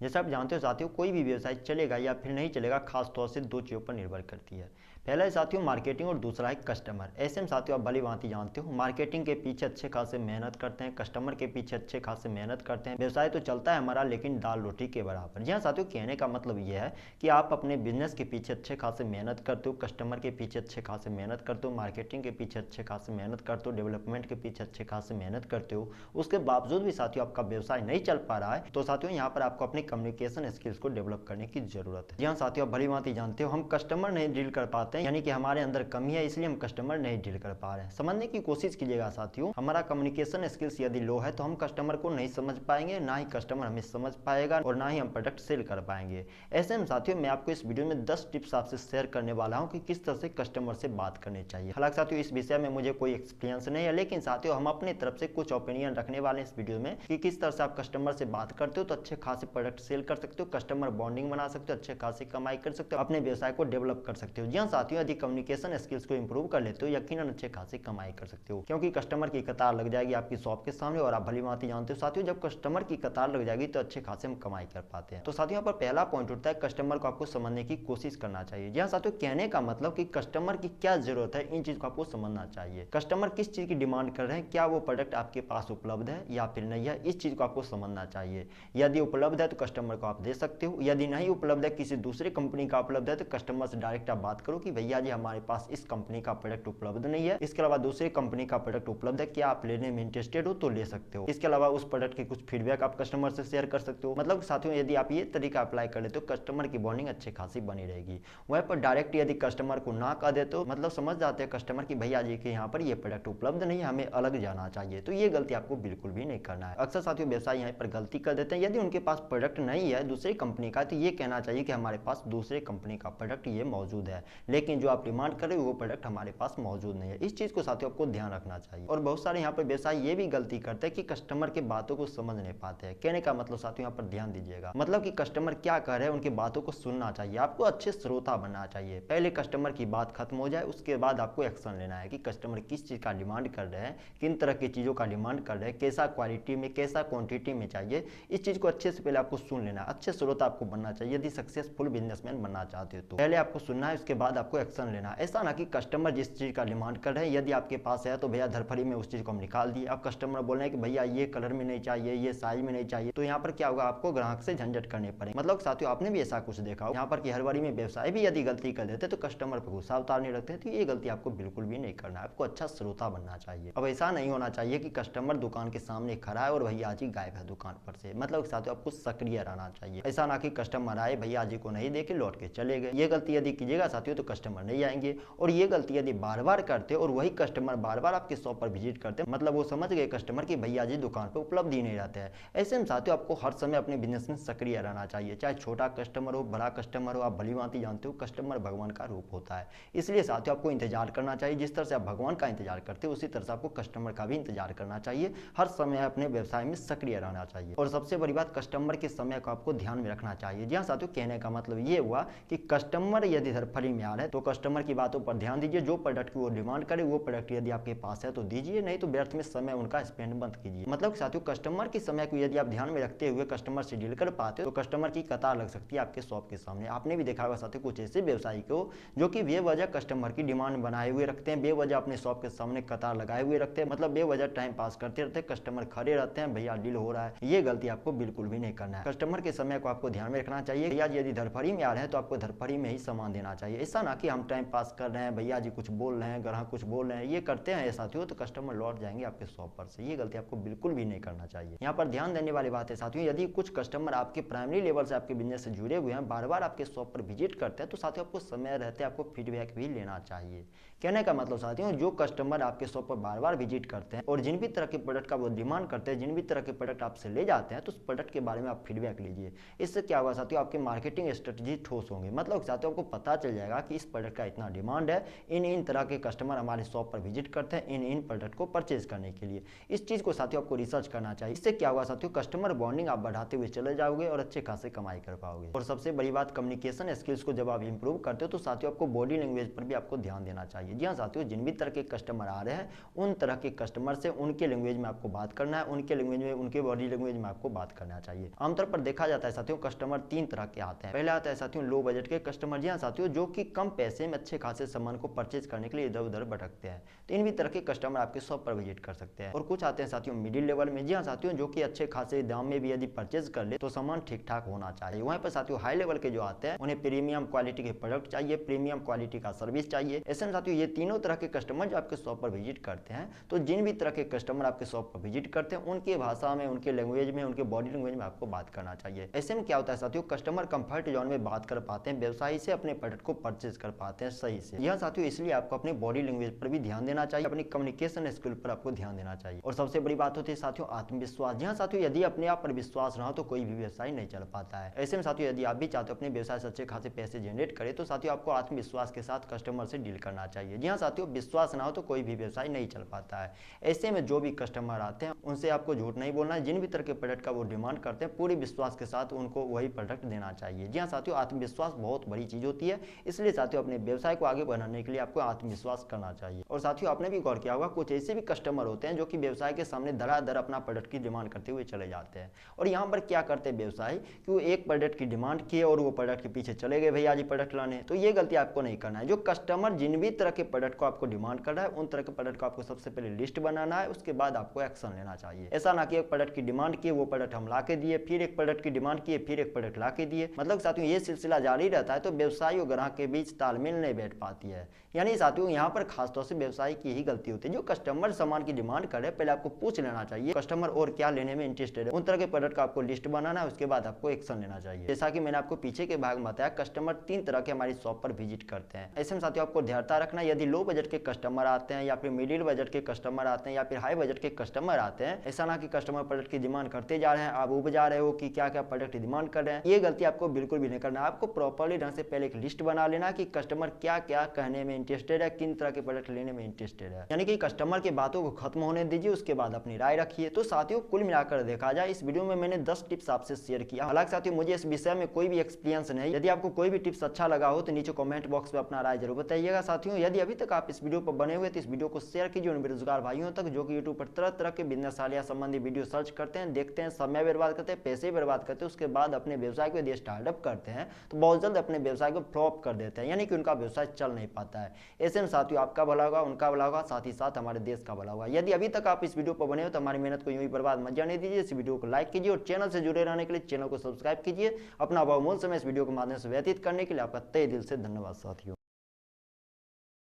जैसे आप जानते हो साथियों, कोई भी व्यवसाय चलेगा या फिर नहीं चलेगा खास तौर से दो चीज़ों पर निर्भर करती है। पहला है साथियों मार्केटिंग और दूसरा है कस्टमर। ऐसे में साथियों आप भली भांति जानते हो, मार्केटिंग के पीछे अच्छे खासे मेहनत करते हैं, कस्टमर के पीछे अच्छे खासे मेहनत करते हैं। व्यवसाय तो चलता है हमारा, लेकिन दाल रोटी के बराबर। जी हाँ साथियों, कहने का मतलब यह है कि आप अपने बिजनेस के पीछे अच्छे खासे मेहनत करते हो, कस्टमर के पीछे अच्छे खासे मेहनत करते हो, मार्केटिंग के पीछे अच्छे खासे मेहनत करते हो, डेवलपमेंट के पीछे अच्छे खासे मेहनत करते हो। उसके बावजूद भी साथियों आपका व्यवसाय नहीं चल पा रहा है, तो साथियों यहाँ पर आपको अपनी कम्युनिकेशन स्किल्स को डेवलप करने की जरूरत है। जी हाँ साथियों, भली भांति जानते हो, हम कस्टमर नहीं डील कर पाते हैं, यानी कि हमारे अंदर कमी है, इसलिए हम कस्टमर नहीं डील कर पा रहे हैं। समझने की कोशिश कीजिएगा साथियों, हमारा कम्युनिकेशन स्किल्स यदि लो है तो हम कस्टमर को नहीं समझ पाएंगे, ना ही कस्टमर हमें समझ पाएगा और ना ही हम प्रोडक्ट सेल कर पाएंगे। ऐसे में साथियों मैं आपको इस वीडियो में 10 टिप्स आपसे शेयर करने वाला हूं कि किस तरह से कस्टमर से बात करनी चाहिए। हालांकि साथियों इस विषय में मुझे कोई एक्सपीरियंस नहीं है, लेकिन साथियों हम अपनी तरफ से कुछ ओपिनियन रखने वाले हैं इस वीडियो में कि किस तरह से आप कस्टमर से बात करते हो तो अच्छे खासे प्रोडक्ट सेल कर सकते हो, कस्टमर बॉन्डिंग बना सकते हो, अच्छे खासी कमाई कर सकते हो, अपने व्यवसाय को डेवलप कर सकते हो। जी हाँ साथियों, यदि कम्युनिकेशन स्किल्स को इंप्रूव कर लेते हो, यकीनन अच्छे खासी कमाई कर सकते हो, क्योंकि कस्टमर की कतार लग जाएगी आपकी शॉप के सामने। और आप भली भांति जानते हो साथियों, जब कस्टमर की कतार लग जाएगी तो अच्छे खासे हम कमाई कर पाते हैं। तो साथियों यहाँ पर पहला पॉइंट उठता है, कस्टमर को आपको समझने की कोशिश करना चाहिए। जी हाँ साथियों, कहने का मतलब कि कस्टमर की क्या जरूरत है, इन चीज को आपको समझना चाहिए। कस्टमर किस चीज की डिमांड कर रहे हैं, क्या वो प्रोडक्ट आपके पास उपलब्ध है या फिर नहीं है, इस चीज को आपको समझना चाहिए। यदि उपलब्ध है तो कस्टमर को आप दे सकते हो, यदि नहीं उपलब्ध है, किसी दूसरे कंपनी का उपलब्ध है, तो कस्टमर से डायरेक्ट आप बात करो कि भैया जी हमारे पास इस कंपनी का प्रोडक्ट उपलब्ध नहीं है, इसके अलावा दूसरे कंपनी का प्रोडक्ट उपलब्ध है, क्या आप लेने में इंटरेस्टेड हो तो ले सकते हो। इसके अलावा उस प्रोडक्ट के कुछ फीडबैक आप कस्टमर से शेयर कर सकते हो। मतलब साथियों यदि आप ये तरीका अप्लाई कर लेते हो, कस्टमर की बॉन्डिंग अच्छी खासी बनी रहेगी। वहीं पर डायरेक्ट यदि कस्टमर को ना कह देते हो, मतलब समझ जाते हैं कस्टमर की भैया जी के यहाँ पर ये प्रोडक्ट उपलब्ध नहीं है, हमें अलग जाना चाहिए, तो ये गलती आपको बिल्कुल भी नहीं करना है। अक्सर साथियों व्यवसाय यहाँ पर गलती कर देते हैं, यदि उनके पास प्रोडक्ट नहीं है दूसरी कंपनी का, तो ये कहना चाहिए कि हमारे पास दूसरे कंपनी का प्रोडक्ट ये मौजूद है, लेकिन जो आप डिमांड कर रहे हो वो प्रोडक्ट हमारे पास मौजूद नहीं है। इस चीज को साथियों आपको ध्यान रखना चाहिए। और बहुत सारे यहाँ पर व्यवसाय ये भी गलती करते हैं कि कस्टमर के बातों को समझ नहीं पाते हैं। कहने का मतलब साथियों यहाँ पर ध्यान दीजिएगा, मतलब कि कस्टमर क्या कह रहे हैं उनकी बातों को सुनना चाहिए, आपको अच्छे श्रोता बनना चाहिए। पहले कस्टमर की बात खत्म हो जाए, उसके बाद आपको एक्शन लेना है कि कस्टमर किस चीज का डिमांड कर रहे हैं, किन तरह की चीजों का डिमांड कर रहे हैं, कैसा क्वालिटी में कैसा क्वांटिटी में चाहिए, इस चीज को अच्छे से पहले आपको सुन लेना है। अच्छे श्रोता आपको बनना चाहिए यदि सक्सेसफुल बिजनेसमैन बनना चाहते हो तो। पहले आपको सुनना है, उसके बाद आपको एक्शन लेना है। ऐसा ना कि कस्टमर जिस चीज का डिमांड कर रहे हैं यदि आपके पास है तो भैया धरफड़ी में उस चीज को हम निकाल दिए। अब कस्टमर बोल रहे हैं कि भैया ये कलर में नहीं चाहिए, ये साइज में नहीं चाहिए, तो यहाँ पर क्या होगा, आपको ग्राहक से झंझट करने पड़ेंगे। मतलब साथियों आपने भी ऐसा कुछ देखा हो यहाँ पर कि हर बारी में व्यवसाय भी यदि गलती कर देते तो कस्टमर पर गुस्सा उतारने लगते हैं, तो ये गलती आपको बिल्कुल भी नहीं करना है। आपको अच्छा श्रोता बनना चाहिए। अब ऐसा नहीं होना चाहिए कि कस्टमर दुकान के सामने खड़ा है और भैया जी गायब है दुकान पर से। मतलब साथियों आपको सक्रिय रहना चाहिए। ऐसा ना कि कस्टमर आए भैया जी को नहीं देखे लौट के चले गए। ये गलती यदि कीजिएगा साथियों तो कस्टमर नहीं आएंगे। और ये गलती यदि बार बार करते और वही कस्टमर बार बार आपके शॉप पर विजिट करते, मतलब वो समझ गए कस्टमर की भैया जी दुकान पर उपलब्ध ही नहीं रहते हैं। ऐसे में साथियों आपको हर समय अपने बिजनेस में सक्रिय रहना चाहिए, चाहे छोटा कस्टमर हो बड़ा कस्टमर हो। आप भली भांति जानते हो कस्टमर भगवान का रूप होता है, इसलिए साथियों आपको इंतजार करना चाहिए। जिस तरह से आप भगवान का इंतजार करते हो उसी तरह से आपको कस्टमर का भी इंतजार करना चाहिए। हर समय अपने व्यवसाय में सक्रिय रहना चाहिए। और सबसे बड़ी बात, कस्टमर के समय को आपको ध्यान में रखना चाहिए। जी हाँ साथियों, कहने का मतलब ये हुआ कि कस्टमर यदि धरफड़ी में आ रहा है तो कस्टमर की बातों पर ध्यान दीजिए। जो प्रोडक्ट की वो डिमांड करे वो प्रोडक्ट यदि आपके पास है तो दीजिए, नहीं तो व्यर्थ में समय उनका स्पेंड मत कीजिए। मतलब साथियों कस्टमर के समय को यदि आप ध्यान में रखते हुए कस्टमर से डील कर पाते हो तो कस्टमर की कतार लग सकती है आपके शॉप के सामने। आपने भी देखा होगा साथियों कुछ ऐसे व्यवसायी को जो कि बेवजह कस्टमर की डिमांड बनाए हुए रखते हैं, बेवजह अपने शॉप के सामने कतार लगाए हुए रखते हैं, मतलब बेवजह टाइम पास करते रहते हैं, कस्टमर खड़े रहते हैं, भैया डील हो रहा है। ये गलती आपको बिल्कुल भी नहीं करना है। कस्टमर के समय को आपको ध्यान में रखना चाहिए। भैया जी यदि धरफड़ी में आ रहे हैं तो आपको धरफड़ी में ही सामान देना चाहिए। ऐसा ना कि हम टाइम पास कर रहे हैं, भैया जी कुछ बोल रहे हैं, ग्राहक कुछ बोल रहे हैं, ये करते हैं साथियों तो कस्टमर लौट जाएंगे आपके शॉप पर से। ये गलती आपको बिल्कुल भी नहीं करना चाहिए। यहाँ पर ध्यान देने वाली बात है साथियों, यदि कुछ कस्टमर आपके प्राइमरी लेवल से आपके बिजनेस से जुड़े हुए हैं, बार बार आपके शॉप पर विजिट करते हैं, तो साथियों आपको समय रहते आपको फीडबैक भी लेना चाहिए। कहने का मतलब साथियों, जो कस्टमर आपके शॉप पर बार बार विजिट करते हैं और जिन भी तरह के प्रोडक्ट का वो डिमांड करते हैं, जिन भी तरह के प्रोडक्ट आपसे ले जाते हैं, तो उस प्रोडक्ट के बारे में आप फीडबैक लीजिए। इससे क्या होगा साथियों, आपकी मार्केटिंग स्ट्रेटजी ठोस होंगे। मतलब साथियों आपको पता चल जाएगा कि इस प्रोडक्ट का इतना डिमांड है, इन तरह के कस्टमर हमारे शॉप पर विजिट करते हैं इन प्रोडक्ट को परचेज करने के लिए। इस चीज को साथियों आपको रिसर्च करना चाहिए। इससे क्या होगा साथियों, कस्टमर बॉन्डिंग आप बढ़ाते हुए चले जाओगे और अच्छे खासे कमाई कर पाओगे। और सबसे बड़ी बात, कम्युनिकेशन स्किल्स को जब आप इंप्रूव करते हो तो साथियों आपको बॉडी लैंग्वेज पर भी आपको ध्यान देना चाहिए। चाहिए। जी हाँ साथियों, जिन भी तरह के कस्टमर आ रहे हैं उन तरह के कस्टमर से उनके लैंग्वेज में आपको बात करना है, उनके लैंग्वेज में, उनके बॉडी लैंग्वेज में आपको बात करना चाहिए। आमतौर पर देखा जाता है साथियों, कस्टमर 3 तरह के आते हैं। पहले आता है साथियों लो बजट के कस्टमर। जी हाँ साथियों, जो कि कम पैसे में अच्छे खासे सामान को परचेज करने के लिए इधर उधर भटकते हैं। तो इन भी तरह के कस्टमर आपके शॉप पर विजिट कर सकते हैं। और कुछ आते हैं साथियों मिडिल लेवल में। जी हाँ साथियों, जो कि अच्छे खासे दाम में भी यदि परचेज कर ले तो सामान ठीक ठाक होना चाहिए। वहीं पर साथियों हाई लेवल के जो आते हैं उन्हें प्रीमियम क्वालिटी के प्रोडक्ट चाहिए, प्रीमियम क्वालिटी का सर्विस चाहिए। ऐसे में साथियों ये तीनों तरह के कस्टमर जो आपके शॉप पर विजिट करते हैं, तो जिन भी तरह के कस्टमर आपके शॉप पर विजिट करते हैं उनके भाषा में, उनके लैंग्वेज में, उनके बॉडी लैंग्वेज में आपको बात करना चाहिए। ऐसे में क्या होता है साथियों, कस्टमर कंफर्ट जोन में बात कर पाते हैं, व्यवसायी से अपने प्रोडक्ट को परचेज कर पाते हैं सही से। यह साथियों इसलिए आपको अपने बॉडी लैंग्वेज पर भी ध्यान देना चाहिए, अपनी कम्युनिकेशन स्किल पर आपको ध्यान देना चाहिए। और सबसे बड़ी बात होती है साथियों आत्मविश्वास। जी हाँ साथियों, यदि अपने आप पर विश्वास रहा तो कोई भी व्यवसाय नहीं चल पाता है। ऐसे में साथियों यदि आप भी चाहते हो अपने व्यवसाय से अच्छे खासे पैसे जनरेट करें तो साथियों आपको आत्मविश्वास के साथ कस्टमर से डील करना चाहिए। जी हाँ साथियों, विश्वास ना हो तो कोई भी व्यवसाय नहीं चल पाता है। ऐसे में जो भी कस्टमर आते हैं उनसे आपको झूठ नहीं बोलना है। जिन भी तरह के प्रोडक्ट का वो डिमांड करते हैं पूरी विश्वास के साथ उनको वही प्रोडक्ट देना चाहिए। जी हाँ साथियों, आत्मविश्वास बहुत बड़ी चीज होती है, इसलिए साथियों अपने व्यवसाय को आगे बढ़ाने के लिए आपको आत्मविश्वास करना चाहिए। और साथियों आपने भी गौर किया होगा, कुछ ऐसे भी कस्टमर होते हैं जो कि व्यवसाय के सामने धड़ाधड़ अपना प्रोडक्ट की डिमांड करते हुए चले जाते हैं। और यहाँ पर क्या करते हैं व्यवसायी कि वो एक प्रोडक्ट की डिमांड किए और वो प्रोडक्ट के पीछे चले गए भैया जी प्रोडक्ट लाने। तो ये गलती आपको नहीं करना है। जो कस्टमर जिन भी तरह के प्रोडक्ट को आपको डिमांड कर रहा है उन तरह के प्रोडक्ट को आपको सबसे पहले लिस्ट बनाना है, उसके बाद आपको एक्शन लेना चाहिए। ऐसा ना कि एक प्रोडक्ट की डिमांड किए, वो प्रोडक्ट हम ला के दिए, फिर एक प्रोडक्ट की डिमांड किए, फिर एक प्रोडक्ट ला के दिए। मतलब साथियों ये सिलसिला जारी रहता है तो व्यवसायी और ग्राहक के बीच तालमेल नहीं बैठ पाती है। यानी साथियों यहाँ पर खासतौर से व्यवसायी की ही गलती होती है। जो कस्टमर सामान की डिमांड करे पहले आपको पूछ लेना चाहिए कस्टमर और क्या लेने में इंटरेस्टेड है। उन तरह के प्रोडक्ट का आपको लिस्ट बनाना है, उसके बाद आपको एक्शन लेना चाहिए। जैसा कि मैंने आपको पीछे के भाग में बताया, कस्टमर 3 तरह के हमारी शॉप पर विजिट करते हैं। ऐसे में साथियों आपको ध्यान रखना, यदि लो बजट के कस्टमर आते हैं या फिर मिडिल बजट के कस्टमर आते हैं या फिर हाई बजट के कस्टमर आते हैं, ऐसा ना कि कस्टमर प्रोडक्ट की डिमांड करते जा रहे हैं, आप उब जा रहे हो कि क्या क्या प्रोडक्ट डिमांड कर रहे हैं। ये गलती आपको बिल्कुल भी नहीं करना है। आपको प्रॉपर्ली ढंग से पहले एक लिस्ट बना लेना कि कस्टमर क्या क्या कहने में इंटरेस्टेड है, किन तरह के प्रोडक्ट लेने में इंटरेस्टेड है। यानी कि कस्टमर की बातों को खत्म होने दीजिए, उसके बाद अपनी राय रखिए। तो साथियों कुल मिलाकर देखा जाए इस वीडियो में मैंने 10 टिप्स आपसे शेयर किया। हालांकि साथियों मुझे इस विषय में कोई भी एक्सपीरियंस नहीं। यदि आपको कोई भी टिप्स अच्छा लगा हो तो नीचे कमेंट बॉक्स में अपना राय जरूर बताइएगा। साथियों यदि अभी तक आप इस वीडियो पर बने हुए तो इस वीडियो को शेयर कीजिए उन बेरोजगार भाइयों तक जो कि यूट्यूब पर तरह तरह के बिजनेस आइडिया संबंधी वीडियो सर्च करते हैं, देखते हैं, समय बर्बाद करते हैं, पैसे बर्बाद करते हैं, उसके बाद अपने व्यवसाय को यदि स्टार्टअप करते हैं तो बहुत जल्द अपने व्यवसाय को फ्लॉप कर देते हैं, यानी कि उनका व्यवसाय चल नहीं पाता है। ऐसे में साथियों आपका भला होगा, उनका भला होगा, साथ ही साथ हमारे देश का भला होगा। यदि अभी तक आप इस वीडियो पर बने हो तो हमारी मेहनत को यूं ही बर्बाद मत जाने दीजिए। इस वीडियो को लाइक कीजिए और चैनल से जुड़े रहने के लिए चैनल को सब्सक्राइब कीजिए। अपना बहुमूल्य समय इस वीडियो के माध्यम से व्यतीत करने के लिए आपका तहे दिल से धन्यवाद साथियों।